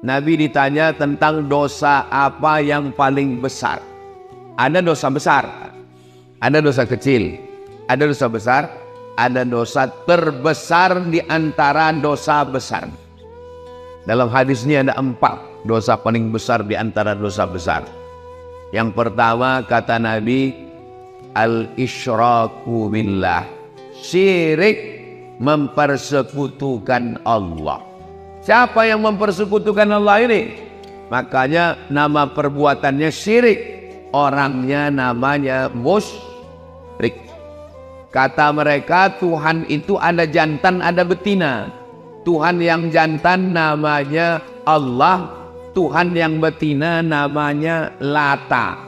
Nabi ditanya tentang dosa apa yang paling besar. Ada dosa besar, ada dosa kecil, ada dosa besar, ada dosa terbesar di antara dosa besar. Dalam hadis ini ada 4 dosa paling besar di antara dosa besar. Yang pertama kata Nabi, al-isyraku billah, syirik, mempersekutukan Allah. Siapa yang mempersekutukan Allah ini? Makanya nama perbuatannya syirik, orangnya namanya musyrik. Kata mereka Tuhan itu ada jantan ada betina. Tuhan yang jantan namanya Allah, Tuhan yang betina namanya Lata.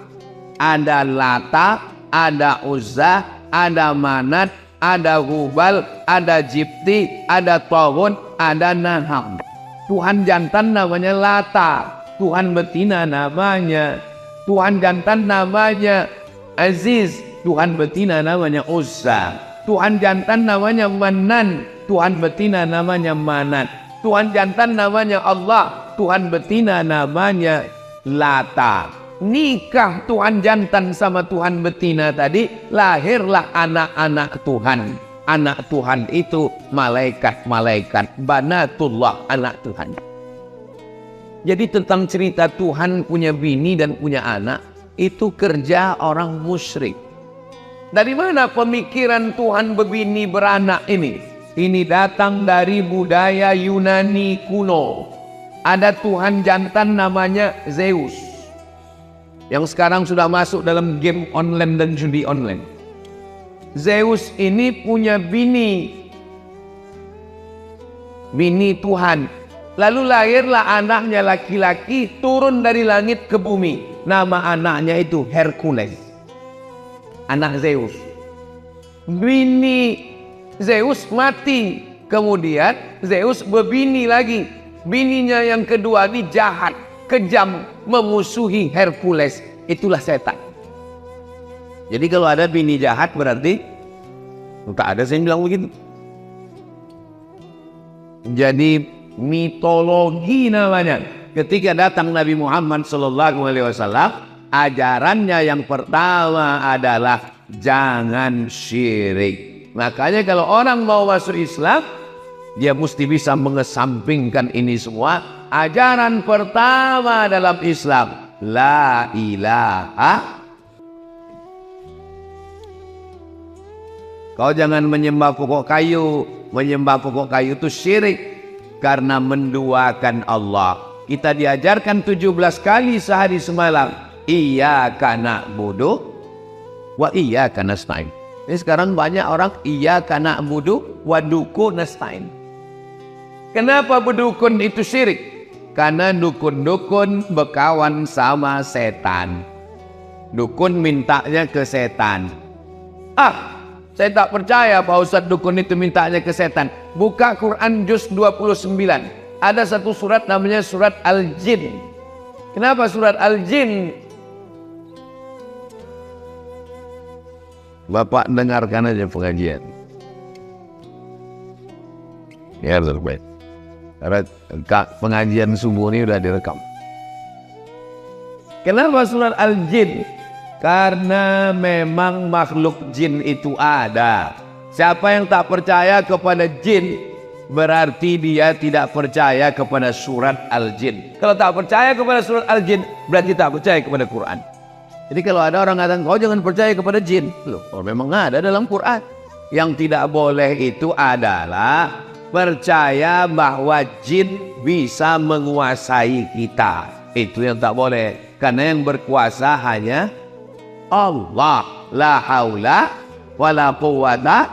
Ada Lata, ada Uzza, ada Manat, ada Hubal, ada Jibti, ada Tawun, ada Naham. Tuhan jantan namanya Lata, Tuhan betina namanya, Tuhan jantan namanya Aziz, Tuhan betina namanya Uzza. Tuhan jantan namanya Manan, Tuhan betina namanya Manat. Tuhan jantan namanya Allah, Tuhan betina namanya Lata. Nikah Tuhan jantan sama Tuhan betina tadi, lahirlah anak-anak Tuhan. Anak Tuhan itu malaikat-malaikat, banatullah, anak Tuhan. Jadi tentang cerita Tuhan punya bini dan punya anak, itu kerja orang musyrik. Dari mana pemikiran Tuhan berbini beranak ini? Ini datang dari budaya Yunani kuno. Ada Tuhan jantan namanya Zeus, yang sekarang sudah masuk dalam game online dan judi online. Zeus ini punya bini Tuhan. Lalu lahirlah anaknya laki-laki, turun dari langit ke bumi. Nama anaknya itu Hercules, anak Zeus. Bini Zeus mati, kemudian Zeus berbini lagi. Bininya yang kedua ini jahat, kejam, memusuhi Hercules. Itulah setan. Jadi kalau ada bini jahat berarti tak ada, saya bilang begitu. Jadi mitologi namanya. Ketika datang Nabi Muhammad SAW, ajarannya yang pertama adalah jangan syirik. Makanya kalau orang mau masuk Islam, dia mesti bisa mengesampingkan ini semua. Ajaran pertama dalam Islam, la ilaha. Kau jangan menyembah pokok kayu. Menyembah pokok kayu itu syirik, karena menduakan Allah. Kita diajarkan 17 kali sehari semalam, iyyaka na'budu wa iyyaka nasta'in. Ini sekarang banyak orang iyyaka na'budu wa duku nasta'in. Kenapa berdukun itu syirik? Karena dukun-dukun berkawan sama setan. Dukun mintanya ke setan. Saya tak percaya Pak Ustadz dukun itu mintanya ke setan. Buka Quran juz 29. Ada satu surat namanya surat Al-Jin. Kenapa surat Al-Jin? Bapak dengarkan aja pengajian. Ya terbaik. Karena pengajian subuh ini udah direkam. Kenapa surat Al-Jin? Karena memang makhluk jin itu ada. Siapa yang tak percaya kepada jin, berarti dia tidak percaya kepada surat Al-Jin. Kalau tak percaya kepada surat Al-Jin, berarti tak percaya kepada Quran. Jadi kalau ada orang kata, kau jangan percaya kepada jin. Loh, memang ada dalam Quran. Yang tidak boleh itu adalah percaya bahwa jin bisa menguasai kita. Itu yang tak boleh. Karena yang berkuasa hanya Allah, la haula wa la quwwata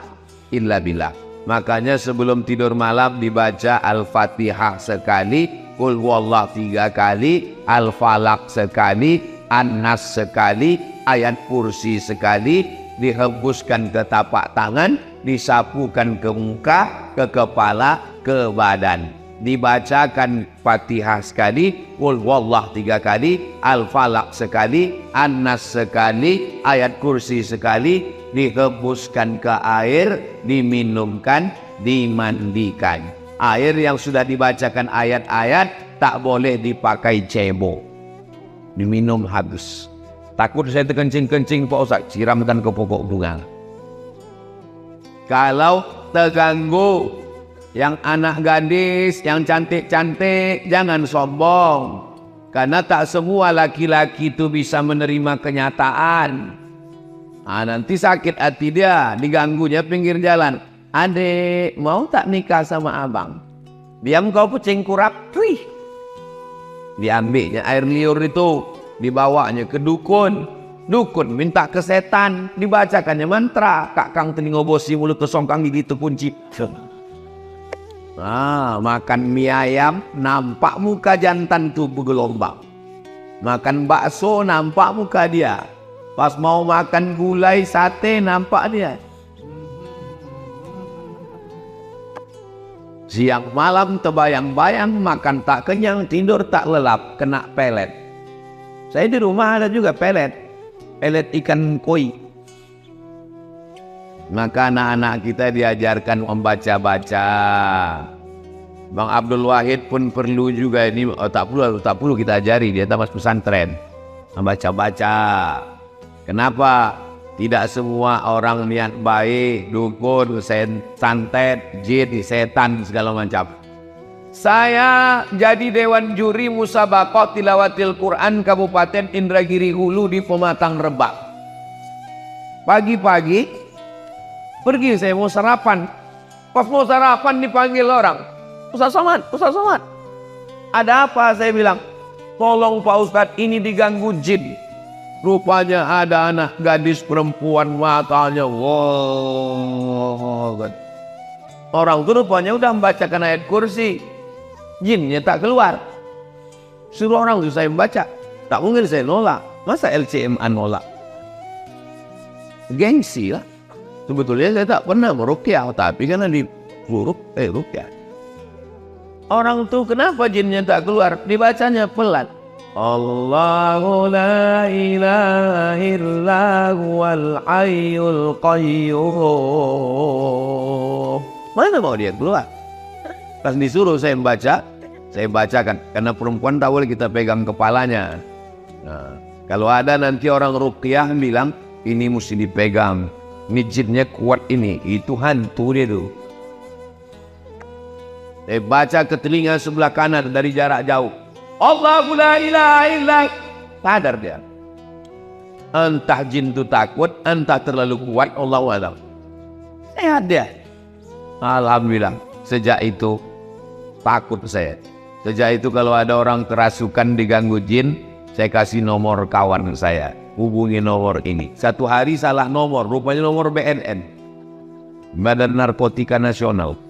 illa billah. Makanya sebelum tidur malam dibaca Al-Fatihah sekali, Qul huwallahu 3 kali, Al-Falaq sekali, An-Nas sekali, ayat kursi sekali, dihembuskan ke tapak tangan, disapukan ke muka, ke kepala, ke badan. Dibacakan Fatihah sekali, Qul huwallahu 3 kali, Al-Falaq sekali, An-Nas sekali, ayat kursi sekali, dihembuskan ke air, diminumkan, dimandikan. Air yang sudah dibacakan ayat-ayat tak boleh dipakai cebok, diminum habis. Takut saya terkencing-kencing Pak Ustaz, siramkan ke pokok bunga. Kalau terganggu yang anak gadis, yang cantik-cantik, jangan sombong. Karena tak semua laki-laki itu bisa menerima kenyataan. Nanti sakit hati dia, diganggunya pinggir jalan. Adek, mau tak nikah sama abang? Diam kau kucing kurap. Wih. Diambilnya air liur itu, dibawanya ke dukun. Dukun minta ke setan, dibacakannya mantra. Kakang telinga bosi mulut kesongkang gigi terkunci. Makan mie ayam, nampak muka jantan tuh bergelombang. Makan bakso, nampak muka dia. Pas mau makan gulai sate, nampak dia. Siang malam terbayang-bayang, makan tak kenyang, tidur tak lelap, kena pelet. Saya di rumah ada juga pelet ikan koi. Maka anak-anak kita diajarkan membaca-baca. Bang Abdul Wahid pun perlu juga ini, tak perlu kita ajari, dia tamat pesantren. Membaca-baca. Kenapa? Tidak semua orang niat baik, dukun, santet, jin, setan, segala macam. Saya jadi Dewan Juri Musabaqah Tilawatil Quran Kabupaten Indragiri Hulu di Pematang Rebak. Pagi-pagi pergi saya mau sarapan. Pas mau sarapan dipanggil orang. Ustaz Somad, Ustaz Somad. Ada apa? Saya bilang, tolong Pak Ustadz, ini diganggu jin. Rupanya ada anak gadis perempuan, matanya wow. Orang itu rupanya udah membacakan ayat kursi, jinnya tak keluar. Suruh orang itu saya membaca, tak mungkin saya nolak. Masa LCMA nolak? Gengsi lah. Sebetulnya saya tak pernah meruqyah, tapi karena di ruqyah. Orang tuh kenapa jinnya tak keluar? Dibacanya pelan. Allahu la ilaha illa huwal hayyul qayyum. Mana mau dia keluar? Pas disuruh saya membaca, saya bacakan. Karena perempuan tak boleh kita pegang kepalanya. Nah, kalau ada nanti orang ruqyah bilang, ini mesti dipegang. Ini jinnya kuat ini. Itu hantu dia tuh. Saya baca ke telinga sebelah kanan dari jarak jauh. Allahu la ilaha illa. Sadar dia. Entah jin itu takut, entah terlalu kuat, Allahu a'lam. Sehat dia. Alhamdulillah. Sejak itu takut saya. Sejak itu kalau ada orang kerasukan diganggu jin, saya kasih nomor kawan saya. Hubungi nomor ini. Satu hari salah nomor, rupanya nomor BNN, Badan Narkotika Nasional.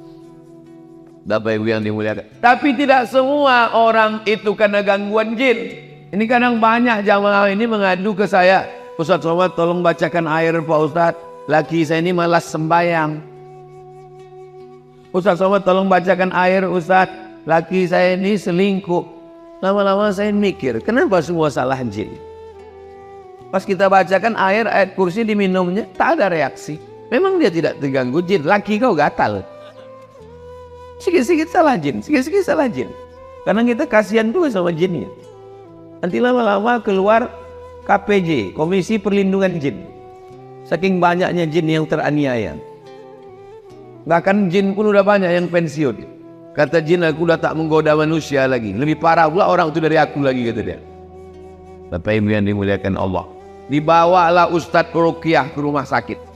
Bapak Ibu yang dimuliakan. Tapi tidak semua orang itu karena gangguan jin. Ini kadang banyak jamaah ini mengadu ke saya. Ustaz Somad, tolong bacakan air Pak Ustaz. Laki saya ini malas sembahyang. Ustaz Somad, tolong bacakan air Ustaz. Laki saya ini selingkuh. Lama-lama saya mikir, kenapa semua salah jin? Pas kita bacakan ayat kursi diminumnya, tak ada reaksi. Memang dia tidak terganggu jin. Laki kau gatal. Sikit-sikit salah jin, sikit-sikit salah jin. Karena kita kasihan juga sama jinnya. Nanti lama-lama keluar KPJ, Komisi Perlindungan Jin. Saking banyaknya jin yang teraniaya. Bahkan jin pun udah banyak yang pensiun. Kata jin, aku udah tak menggoda manusia lagi. Lebih parah pula orang itu dari aku lagi, kata dia. Bapak Ibu yang dimuliakan Allah. Dibawalah Ustadz ruqyah ke rumah sakit.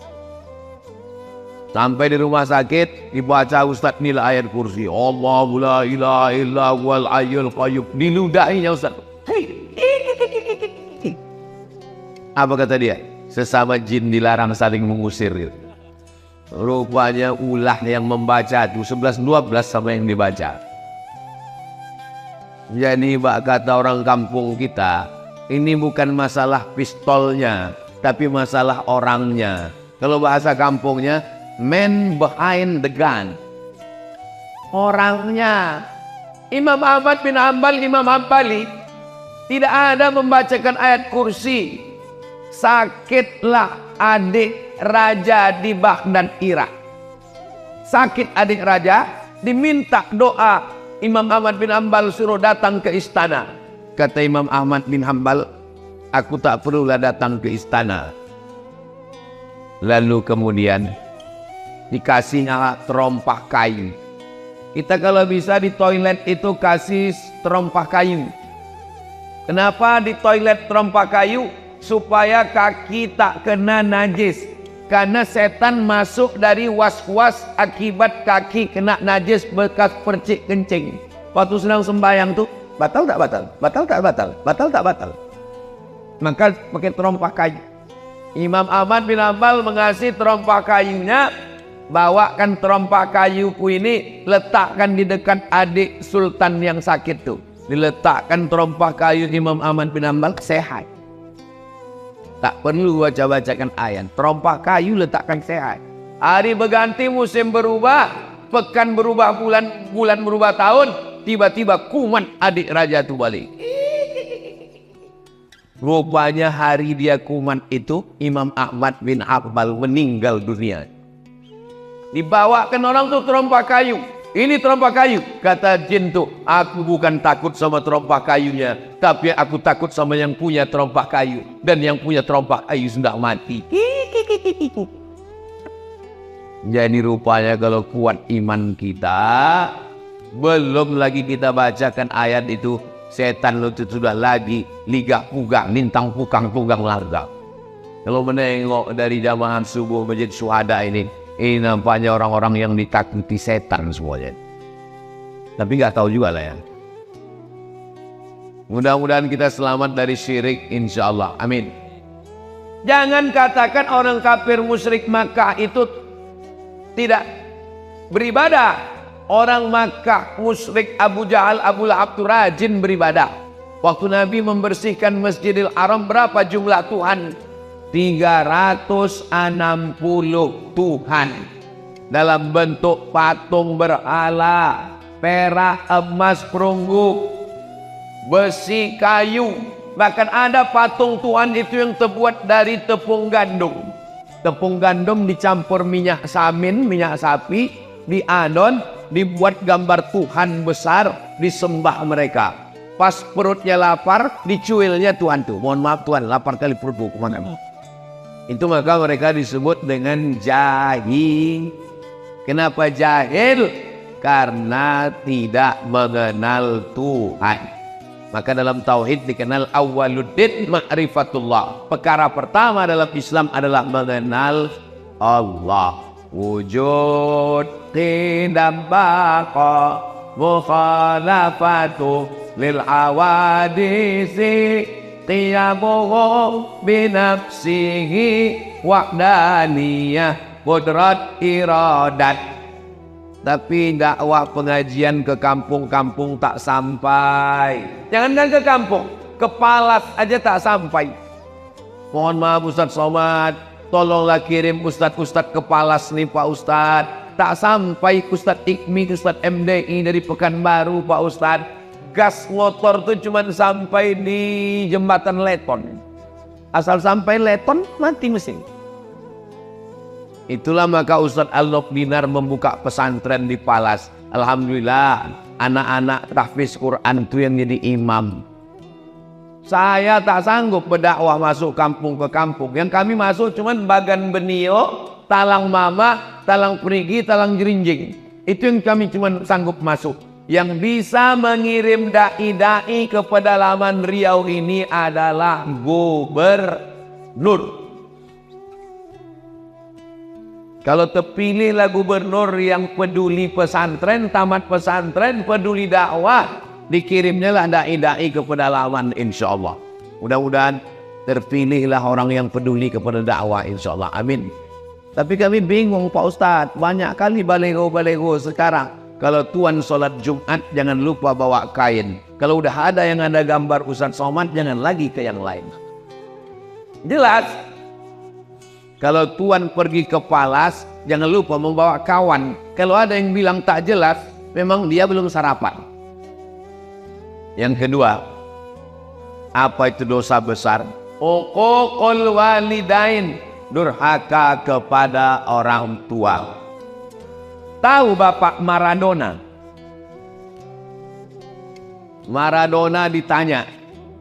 Sampai di rumah sakit, dibaca Ustadz nilai ayat kursi. Allahu la ilaha illa huwal hayyul qayyum. Diludahinya Ustadz. Apa kata dia? Sesama jin dilarang saling mengusir. Rupanya ulah yang membaca itu 11-12 sama yang dibaca. Jadi kata orang kampung kita, ini bukan masalah pistolnya, tapi masalah orangnya. Kalau bahasa kampungnya, man behind the gun. Orangnya. Imam Ahmad bin Hanbal, Imam Hambali tidak ada membacakan ayat kursi. Sakitlah adik raja di Baghdad, Irak. Sakit adik raja, diminta doa. Imam Ahmad bin Hanbal suruh datang ke istana. Kata Imam Ahmad bin Hanbal, aku tak perlulah datang ke istana. Lalu kemudian dikasihnya terompah kayu. Kita kalau bisa di toilet itu kasih terompah kayu. Kenapa di toilet terompah kayu? Supaya kaki tak kena najis. Karena setan masuk dari was-was akibat kaki kena najis bekas percik kencing. Waktu sedang sembahyang tuh, batal tak batal? Batal tak batal? Batal tak batal? Maka pakai terompah kayu. Imam Ahmad bin Hanbal mengasih terompah kayunya, bawakan terompah kayuku ini, letakkan di dekat adik sultan yang sakit tuh. Diletakkan terompah kayu Imam Ahmad bin Hanbal, sehat. Tak perlu baca-bacakan ayat. Terompah kayu letakkan sehat. Hari berganti, musim berubah, pekan berubah, bulan berubah tahun, tiba-tiba kuman adik raja itu balik. Rupanya hari dia kuman itu, Imam Ahmad bin Hanbal meninggal dunia. Dibawakan orang tuh terompah kayu. Ini terompah kayu. Kata jin tuh, aku bukan takut sama terompah kayunya, tapi aku takut sama yang punya terompah kayu. Dan yang punya terompah kayu sudah mati. Jadi rupanya kalau kuat iman kita, belum lagi kita bacakan ayat itu, setan lu itu sudah lagi ligah pugang, lintang pukang tunggang larga. Kalau menengok dari jamaah subuh Masjid Syuhada ini nampaknya orang-orang yang ditakuti setan semuanya. Tapi nggak tahu juga lah ya. Mudah-mudahan kita selamat dari syirik, insya Allah. Amin. Jangan katakan orang kafir musyrik Makkah itu tidak beribadah. Orang Makkah musyrik Abu Jahal, Abu Lahab itu rajin beribadah. Waktu Nabi membersihkan Masjidil Haram, berapa jumlah Tuhan? 360 Tuhan dalam bentuk patung berhala, perak, emas, perunggu, besi, kayu. Bahkan ada patung Tuhan itu yang terbuat dari tepung gandum. Tepung gandum dicampur minyak samin, minyak sapi, diadon, dibuat gambar Tuhan besar, disembah mereka. Pas perutnya lapar, dicuilnya Tuhan tuh. Mohon maaf Tuhan, lapar kali perutku, kemana? Itu maka mereka disebut dengan jahil. Kenapa jahil? Karena tidak mengenal Tuhan. Maka dalam tauhid dikenal awwaluddin ma'rifatullah. Perkara pertama dalam Islam adalah mengenal Allah. Wujud tidak baqa mukhalafatu lil awadisi qiyamuhu binafsihi wahdaniyah qudrat iradat. Tapi dakwah pengajian ke kampung-kampung tak sampai. Jangankan ke kampung, ke Palas aja tak sampai. Mohon maaf Ustadz Somad, tolonglah kirim Ustadz-Ustadz ke Palas nih Pak Ustadz. Tak sampai Ustadz Ikmi, Ustadz MDI dari Pekanbaru Pak Ustadz. Gas motor tuh cuma sampai di jembatan Leton. Asal sampai Leton mati mesin. Itulah maka Ustadz Al-Nof Dinar membuka pesantren di Palas. Alhamdulillah anak-anak tahfiz Quran itu yang jadi imam. Saya tak sanggup berdakwah masuk kampung ke kampung. Yang kami masuk cuma Bagan Benio, Talang Mama, Talang Perigi, Talang Jerinjing. Itu yang kami cuma sanggup masuk. Yang bisa mengirim dai-dai ke pedalaman Riau ini adalah gubernur. Kalau terpilihlah gubernur yang peduli pesantren, tamat pesantren, peduli dakwah, dikirimnya lah dai-dai ke pedalaman insya Allah. Mudah-mudahan terpilihlah orang yang peduli kepada dakwah insya Allah. Amin. Tapi kami bingung Pak Ustadz, banyak kali balego-balego sekarang. Kalau tuan sholat Jumat jangan lupa bawa kain. Kalau udah ada yang ada gambar Ustadz Somad, jangan lagi ke yang lain. Jelas. Kalau tuan pergi ke Palas, jangan lupa membawa kawan. Kalau ada yang bilang tak jelas, memang dia belum sarapan. Yang kedua, apa itu dosa besar? Uququl walidain, durhaka kepada orang tua. Tahu Bapak Maradona? Maradona ditanya,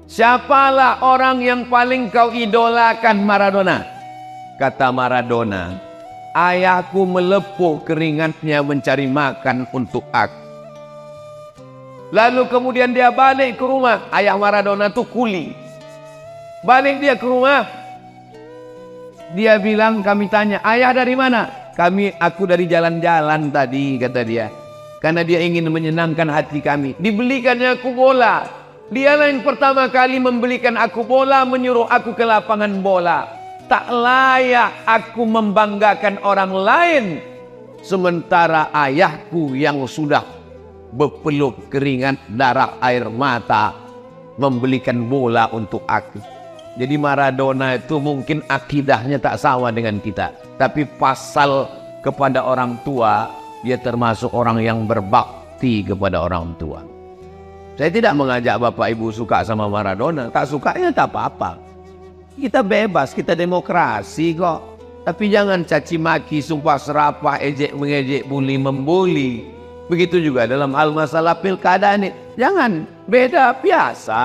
siapalah orang yang paling kau idolakan Maradona? Kata Maradona, ayahku melepuh keringatnya mencari makan untuk aku. Lalu kemudian dia balik ke rumah. Ayah Maradona tuh kuli. Balik dia ke rumah. Dia bilang, kami tanya, ayah dari mana? Aku dari jalan-jalan tadi, kata dia. Karena dia ingin menyenangkan hati kami. Dibelikannya aku bola. Dialah yang pertama kali membelikan aku bola, menyuruh aku ke lapangan bola. Tak layak aku membanggakan orang lain, sementara ayahku yang sudah berpeluh keringat darah air mata membelikan bola untuk aku. Jadi Maradona itu mungkin akidahnya tak sama dengan kita, tapi pasal kepada orang tua, dia termasuk orang yang berbakti kepada orang tua. Saya tidak mengajak Bapak Ibu suka sama Maradona, tak sukanya tak apa-apa. Kita bebas, kita demokrasi kok. Tapi jangan caci maki, sumpah serapah, ejek mengejek, bully membuli. Begitu juga dalam hal masalah pilkada ini. Jangan, beda biasa.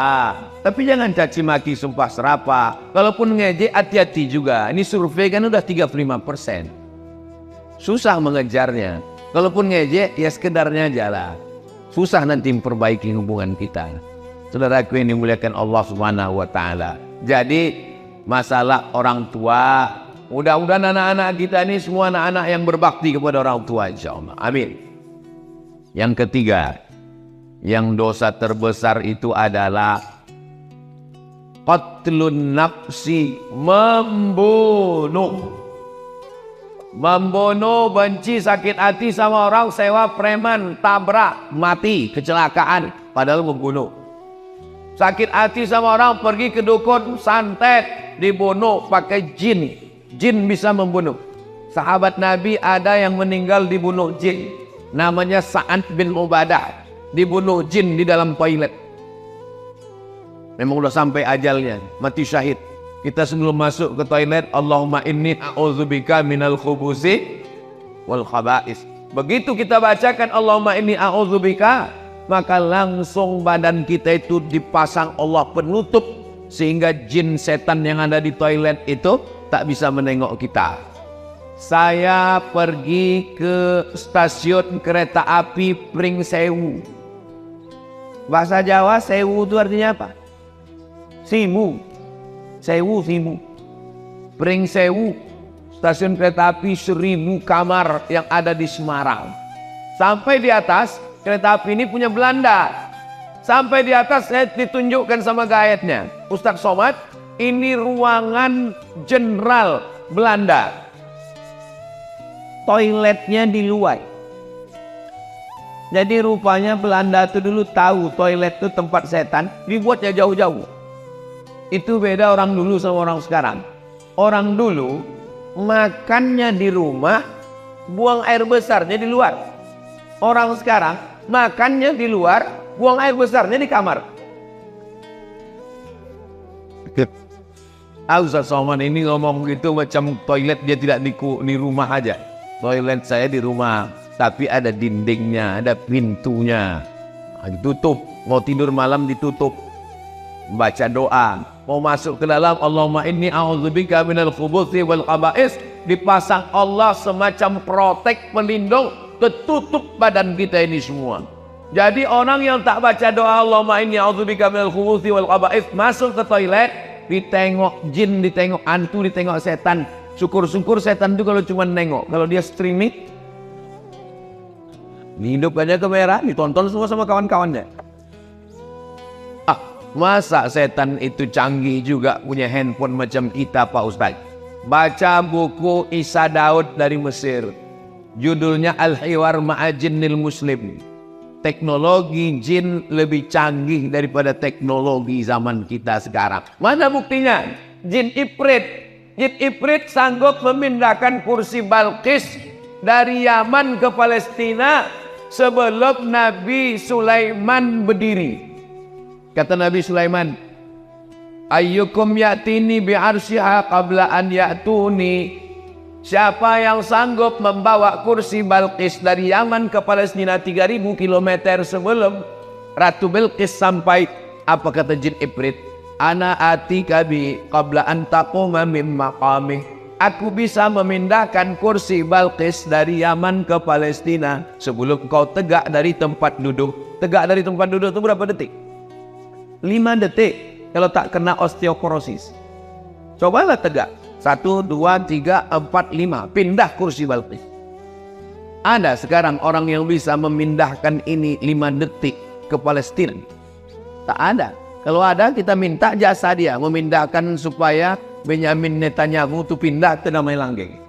Tapi jangan caci maki, sumpah serapah. Kalaupun ngejek, hati-hati juga. Ini survei kan udah 35%. Susah mengejarnya. Kalaupun ngejek, ya sekedarnya aja lah. Susah nanti memperbaiki hubungan kita. Saudaraku yang dimuliakan Allah Subhanahu wa Ta'ala. Jadi masalah orang tua, mudah-mudahan anak-anak kita ini semua anak-anak yang berbakti kepada orang tua, insyaallah. Amin. Yang ketiga, yang dosa terbesar itu adalah qatlun nafsi, membunuh. Membunuh, benci, sakit hati sama orang, sewa preman, tabrak, mati, kecelakaan, padahal membunuh. Sakit hati sama orang, pergi ke dukun, santet, dibunuh pakai jin. Jin bisa membunuh. Sahabat Nabi ada yang meninggal dibunuh jin. Namanya Sa'ad bin Ubadah. Dibunuh jin di dalam toilet. Memang udah sampai ajalnya, mati syahid. Kita sebelum masuk ke toilet, Allahumma inni a'udzubika minal khubusi wal khaba'is. Begitu kita bacakan Allahumma inni a'udzubika, maka langsung badan kita itu dipasang Allah penutup, sehingga jin setan yang ada di toilet itu tak bisa menengok kita. Saya pergi ke stasiun kereta api Pringsewu. Bahasa Jawa sewu itu artinya apa? Simu. Sewu, simu. Pringsewu, stasiun kereta api 1000 kamar yang ada di Semarang. Sampai di atas, kereta api ini punya Belanda. Sampai di atas saya ditunjukkan sama guide-nya, Ustadz Somad, ini ruangan jenderal Belanda. Toiletnya di luar. Jadi rupanya Belanda itu dulu tahu toilet itu tempat setan, dibuatnya jauh-jauh. Itu beda orang dulu sama orang sekarang. Orang dulu makannya di rumah, buang air besarnya di luar. Orang sekarang makannya di luar, buang air besarnya di kamar. Ustaz Somad ini ngomong gitu macam toilet dia tidak di rumah aja. Toilet saya di rumah, tapi ada dindingnya, ada pintunya. Ditutup, mau tidur malam ditutup. Baca doa, mau masuk ke dalam Allahumma inni a'udzubika minal khubuthi wal khaba'is, dipasang Allah semacam protek pelindung, tertutup badan kita ini semua. Jadi orang yang tak baca doa Allahumma inni a'udzubika minal khubuthi wal khaba'is, masuk ke toilet, ditengok jin, ditengok hantu, ditengok setan. Syukur-syukur setan itu kalau cuma nengok, kalau dia streaming dihidupkannya kamera, ditonton semua sama kawan-kawannya. Masa setan itu canggih juga punya handphone macam kita, Pak Ustaz? Baca buku Isa Daud dari Mesir. Judulnya Al-Hiwar Ma'ajinnil Muslim. Teknologi jin lebih canggih daripada teknologi zaman kita sekarang. Mana buktinya? Jin Ifrit. Jin Ifrit sanggup memindahkan kursi Balqis dari Yaman ke Palestina sebelum Nabi Sulaiman berdiri. Kata Nabi Sulaiman, ayyukum ya'tini bi'arsyiha qabla an ya'tuni. Siapa yang sanggup membawa kursi Balqis dari Yaman ke Palestina 3000 km sebelum Ratu Bilqis sampai apa kata jin Ifrit? Ana atika bi qabla an taquma min maqamih. Aku bisa memindahkan kursi Balqis dari Yaman ke Palestina sebelum kau tegak dari tempat duduk. Tegak dari tempat duduk itu berapa detik? 5 detik kalau tak kena osteoporosis. Cobalah tegak. 1, 2, 3, 4, 5. Pindah kursi Balqis. Ada sekarang orang yang bisa memindahkan ini 5 detik ke Palestina? Tak ada. Kalau ada, kita minta jasa dia memindahkan supaya Benyamin Netanyahu itu pindah ke Damai Langgeng.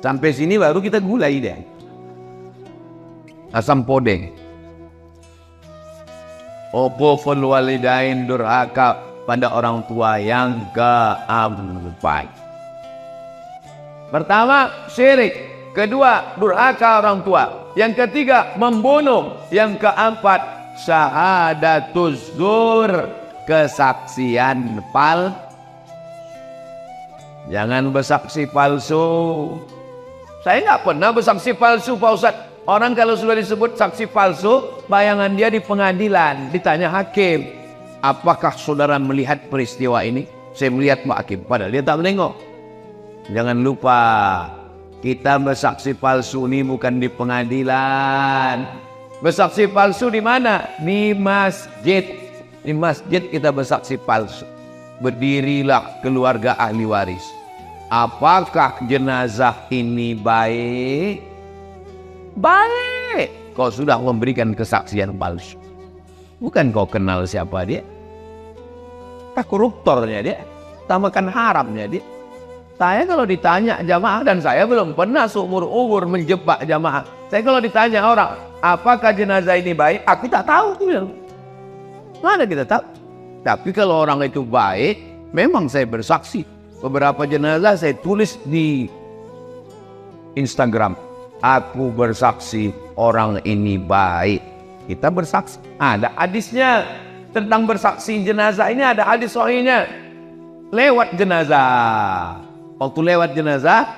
Sampai sini baru kita gulai dia. Asam podeng. Uququl walidain, durhaka pada orang tua yang keempat. Pertama, syirik. Kedua, durhaka orang tua. Yang ketiga, membunuh. Yang keempat, syahadatuz zur, kesaksian palsu. Jangan bersaksi palsu. Saya nggak pernah bersaksi palsu, Pak Ustadz. Orang kalau sudah disebut saksi palsu, bayangan dia di pengadilan, ditanya hakim, apakah saudara melihat peristiwa ini? Saya melihat Pak Hakim, padahal dia tak menengok. Jangan lupa, kita bersaksi palsu ini bukan di pengadilan. Bersaksi palsu di mana? Di masjid. Di masjid kita bersaksi palsu. Berdirilah keluarga ahli waris. Apakah jenazah ini baik? Baik. Kau sudah memberikan kesaksian palsu. Bukan kau kenal siapa dia. Tak koruptornya dia. Tak makan haramnya dia. Saya kalau ditanya jamaah, dan saya belum pernah seumur-umur menjebak jamaah. Saya kalau ditanya orang, apakah jenazah ini baik? Aku tak tahu. Mana kita tahu? Tapi kalau orang itu baik, memang saya bersaksi. Beberapa jenazah saya tulis di Instagram. Aku bersaksi orang ini baik. Kita bersaksi. Ada hadisnya tentang bersaksi jenazah ini, ada hadis sahihnya. Lewat jenazah. Waktu lewat jenazah,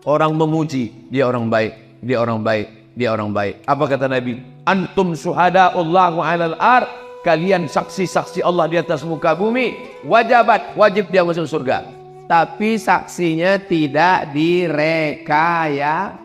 orang memuji. Dia orang baik, dia orang baik, dia orang baik. Apa kata Nabi? Antum syuhada'ullahu alal ard. Kalian saksi-saksi Allah di atas muka bumi, wajib dia masuk surga. Tapi saksinya tidak direkayasa.